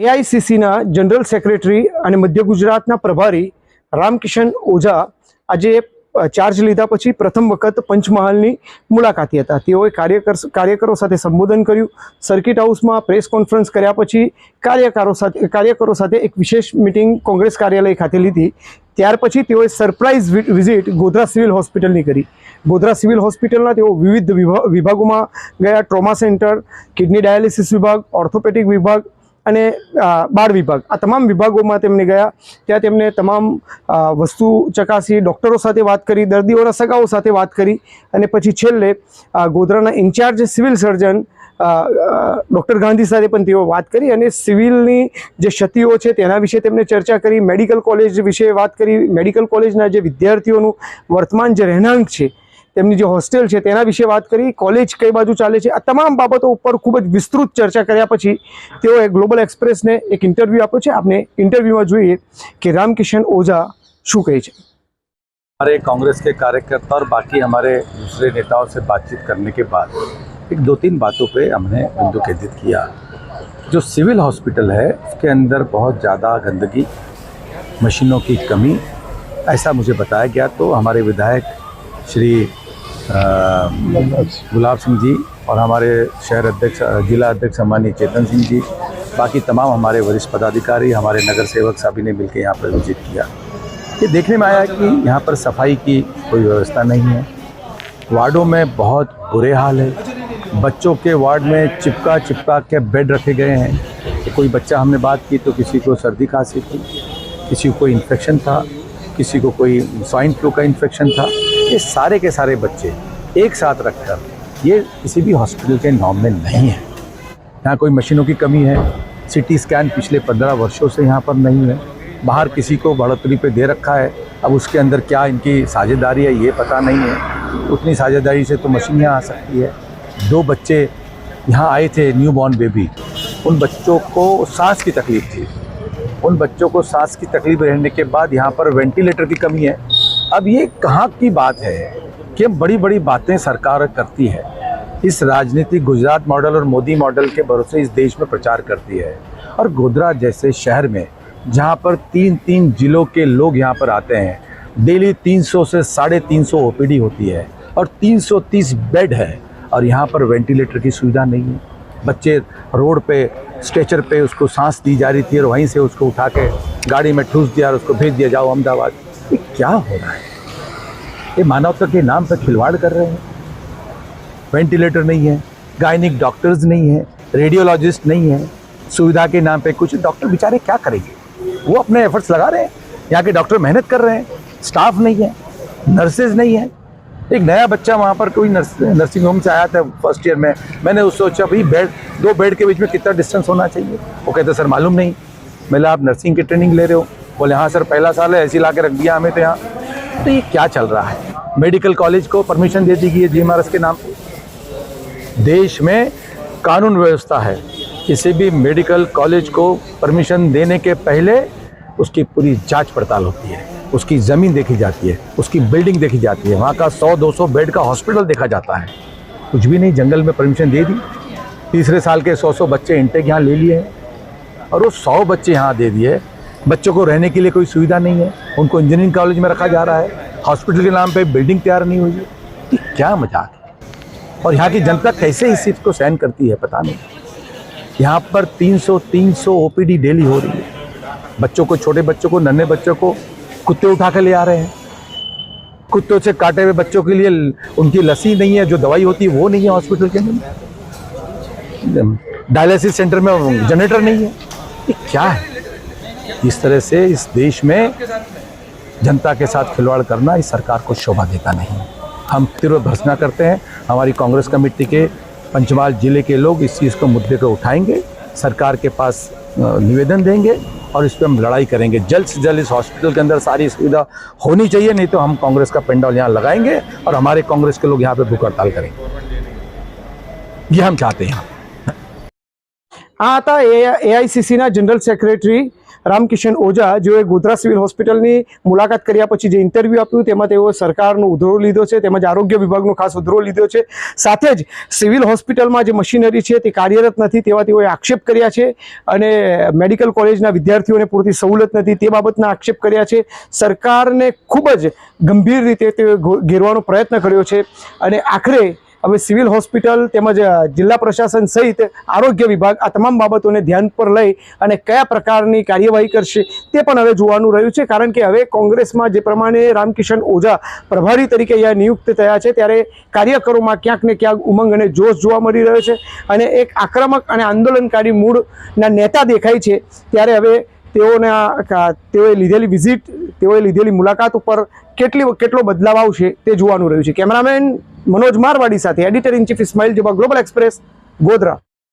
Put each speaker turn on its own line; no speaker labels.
એઆઈસીસીના general secretary અને મધ્ય ગુજરાતના પ્રભારી રામકિશન ઓઝા આજે ચાર્જ લીધા પછી પ્રથમ વખત પંચમહાલની મુલાકાતે હતા। તેઓએ કાર્યકરો સાથે સંબોધન કર્યું। સર્કિટ હાઉસમાં પ્રેસ કોન્ફરન્સ કર્યા પછી કાર્યકરો સાથે એક વિશેષ મિટિંગ કોંગ્રેસ કાર્યાલય ખાતે લીધી। ત્યાર પછી તેઓએ સરપ્રાઇઝ વિઝિટ ગોધરા સિવિલ હોસ્પિટલની કરી। ગોધરા સિવિલ હોસ્પિટલના તેઓ વિવિધ વિભાગોમાં ગયા। ટ્રોમા સેન્ટર, કિડની ડાયાલિસિસ વિભાગ, ઓર્થોપેડિક વિભાગ અને બાળ વિભાગ, આ તમામ વિભાગોમાં તેમને ગયા। ત્યાં તેમને તમામ વસ્તુ ચકાસી, ડૉક્ટરો સાથે વાત કરી, દર્દીઓના સગાઓ સાથે વાત કરી અને પછી છેલ્લે ગોધરાના incharge civil surgeon doctor Gandhi સાથે પણ તેઓ વાત કરી અને સિવિલની જે ક્ષતિઓ છે તેના વિશે તેમને ચર્ચા કરી। મેડિકલ કોલેજ વિશે વાત કરી। મેડિકલ કોલેજના જે વિદ્યાર્થીઓનું વર્તમાન જે રહેણાંક છે, તેમની જે હોસ્ટેલ છે તેના વિશે વાત કરી। કોલેજ કઈ બાજુ ચાલે છે, આ તમામ બાબતો ઉપર ખૂબ જ વિસ્તૃત ચર્ચા કર્યા પછી તેઓએ ગ્લોબલ એક્સપ્રેસને એક ઇન્ટરવ્યૂ આપ્યો છે। આપણે ઇન્ટરવ્યૂમાં જોઈએ કે રામકિશન ઓઝા શું કહે છે।
हमारे कांग्रेस के कार्यकर्ता और बाकी हमारे दूसरे नेताओं से बातचीत करने के बाद एक दो तीन बातों पे हमने बिंदु केंद्रित किया। जो सिविल हॉस्पिटल है उसके अंदर बहुत ज़्यादा गंदगी, मशीनों की कमी, ऐसा मुझे बताया गया। तो हमारे विधायक श्री गुलाब सिंह जी और हमारे शहर अध्यक्ष, जिला अध्यक्ष सम्मानीय चेतन सिंह जी, बाकी तमाम हमारे वरिष्ठ पदाधिकारी, हमारे नगर सेवक सभी ने मिलकर यहाँ पर विजिट किया। ये देखने में आया कि यहाँ पर सफाई की कोई व्यवस्था नहीं है। वार्डों में बहुत बुरे हाल है। बच्चों के वार्ड में चिपका के बेड रखे गए हैं। तो कोई बच्चा, हमने बात की तो किसी को सर्दी खांसी थी, किसी को कोई इन्फेक्शन था, किसी को कोई स्वाइन फ्लू का इन्फेक्शन था। ये सारे के सारे बच्चे एक साथ रखकर, ये किसी भी हॉस्पिटल के नॉर्म में नहीं है। यहाँ कोई मशीनों की कमी है। सिटी स्कैन पिछले 15 वर्षों से यहाँ पर नहीं है। बाहर किसी को बढ़ोतरी पे दे रखा है। अब उसके अंदर क्या इनकी साझेदारी है ये पता नहीं है। उतनी साझेदारी से तो मशीन यहाँ आ सकती है। 2 बच्चे यहाँ आए थे, न्यू बॉर्न बेबी, उन बच्चों को सांस की तकलीफ थी। उन बच्चों को सांस की तकलीफ रहने के बाद यहाँ पर वेंटिलेटर की कमी है। अब ये कहाँ की बात है कि बड़ी बड़ी बातें सरकार करती है, इस राजनीतिक गुजरात मॉडल और मोदी मॉडल के भरोसे इस देश में प्रचार करती है। और गोधरा जैसे शहर में जहाँ पर 3-3 जिलों के लोग यहाँ पर आते हैं, डेली 300 से 350 ओपीडी होती है और 330 बेड है, और यहाँ पर वेंटिलेटर की सुविधा नहीं है। बच्चे रोड पे स्ट्रेचर पे उसको सांस दी जा रही थी और वहीं से उसको उठा के गाड़ी में ठूस दिया और उसको भेज दिया, जाओ अहमदाबाद। ये क्या हो रहा है? ये मानवता के नाम पर खिलवाड़ कर रहे हैं। वेंटिलेटर नहीं है, गायनिक डॉक्टर्स नहीं है, रेडियोलॉजिस्ट नहीं है। सुविधा के नाम पे कुछ डॉक्टर बेचारे क्या करेंगे? वो अपने एफर्ट्स लगा रहे हैं, यहाँ के डॉक्टर मेहनत कर रहे हैं, स्टाफ नहीं है, नर्सेज नहीं है। एक नया बच्चा वहाँ पर कोई नर्सिंग होम से आया था फर्स्ट ईयर में, मैंने उससे सोचा भाई 2 बेड के बीच में कितना डिस्टेंस होना चाहिए। वो कहते सर मालूम नहीं। मैंने आप नर्सिंग की ट्रेनिंग ले रहे हो? बोले हाँ सर, पहला साल है, ऐसे ला के रख दिया हमें तो यहाँ। तो ये क्या चल रहा है? मेडिकल कॉलेज को परमिशन दे दी गई है जीएमआरएस के नाम पे। देश में कानून व्यवस्था है, किसी भी मेडिकल कॉलेज को परमिशन देने के पहले उसकी पूरी जांच पड़ताल होती है, उसकी ज़मीन देखी जाती है, उसकी बिल्डिंग देखी जाती है, वहाँ का 100-200 बेड का हॉस्पिटल देखा जाता है। कुछ भी नहीं, जंगल में परमिशन दे दी। तीसरे साल के 100 बच्चे इंटेक यहाँ ले लिए हैं और वो 100 बच्चे यहाँ दे दिए। बच्चों को रहने के लिए कोई सुविधा नहीं है, उनको इंजीनियरिंग कॉलेज में रखा जा रहा है, हॉस्पिटल के नाम पे बिल्डिंग तैयार नहीं हुई है। ये क्या मजाक है? और यहाँ की जनता कैसे इस चीज़ को सहन करती है पता नहीं। यहाँ पर 300 ओपीडी डेली हो रही है। बच्चों को, छोटे बच्चों को, नन्हे बच्चों को कुत्ते उठा कर ले आ रहे हैं। कुत्तों से काटे हुए बच्चों के लिए उनकी लस्सी नहीं है, जो दवाई होती है वो नहीं है हॉस्पिटल के अंदर। डायलिसिस सेंटर में जनरेटर नहीं है। ये क्या है? इस तरह से इस देश में जनता के साथ खिलवाड़ करना इस सरकार को शोभा देता नहीं। हम तीव्र भर्त्सना करते हैं। हमारी कांग्रेस कमेटी के पंचमहाल जिले के लोग इस चीज़ को, मुद्दे को उठाएंगे, सरकार के पास निवेदन देंगे और इस पर हम लड़ाई करेंगे। जल्द से जल्द इस हॉस्पिटल के अंदर सारी सुविधा होनी चाहिए, नहीं तो हम कांग्रेस का पेंडॉल यहाँ लगाएंगे और हमारे कांग्रेस के लोग यहाँ पे भूख हड़ताल करेंगे। ये हम चाहते हैं।
આ હતા એઆઈસીસીના જનરલ સેક્રેટરી રામકિશન ઓઝા, જેઓએ ગોધરા સિવિલ હોસ્પિટલની મુલાકાત કર્યા પછી જે ઇન્ટરવ્યૂ આપ્યું તેમાં તેઓ સરકારનો ઉધડો લીધો છે, તેમજ આરોગ્ય વિભાગનો ખાસ ઉધડો લીધો છે. સાથે જ સિવિલ હોસ્પિટલમાં જે મશીનરી છે તે કાર્યરત નથી તેવા તેઓએ આક્ષેપ કર્યા છે અને મેડિકલ કોલેજના વિદ્યાર્થીઓને પૂરતી સવલત નથી તે બાબતના આક્ષેપ કર્યા છે. સરકારને ખૂબ જ ગંભીર રીતે તેઓ ઘેરવાનો પ્રયત્ન કર્યો છે અને આખરે હવે સિવિલ હોસ્પિટલ તેમજ જિલ્લા પ્રશાસન સહિત આરોગ્ય વિભાગ આ તમામ બાબતોને ધ્યાન પર લઈ અને કયા પ્રકારની કાર્યવાહી કરશે તે પણ હવે જોવાનું રહ્યું છે. કારણ કે હવે કોંગ્રેસમાં જે પ્રમાણે રામકિશન ઓઝા પ્રભારી તરીકે અહીંયા નિયુક્ત થયા છે ત્યારે કાર્યકરોમાં ક્યાંક ને ક્યાંક ઉમંગ અને જોશ જોવા મળી રહ્યો છે અને એક આક્રમક અને આંદોલનકારી મૂળના નેતા દેખાય છે. ત્યારે હવે તેઓએ લીધેલી વિઝિટ, તેઓએ લીધેલી મુલાકાત ઉપર કેટલો બદલાવ આવશે તે જોવાનું રહ્યું છે. કેમેરામેન મનોજ મારવાડી સાથે editor in chief Ismail Jaba, Global Express, Godhra.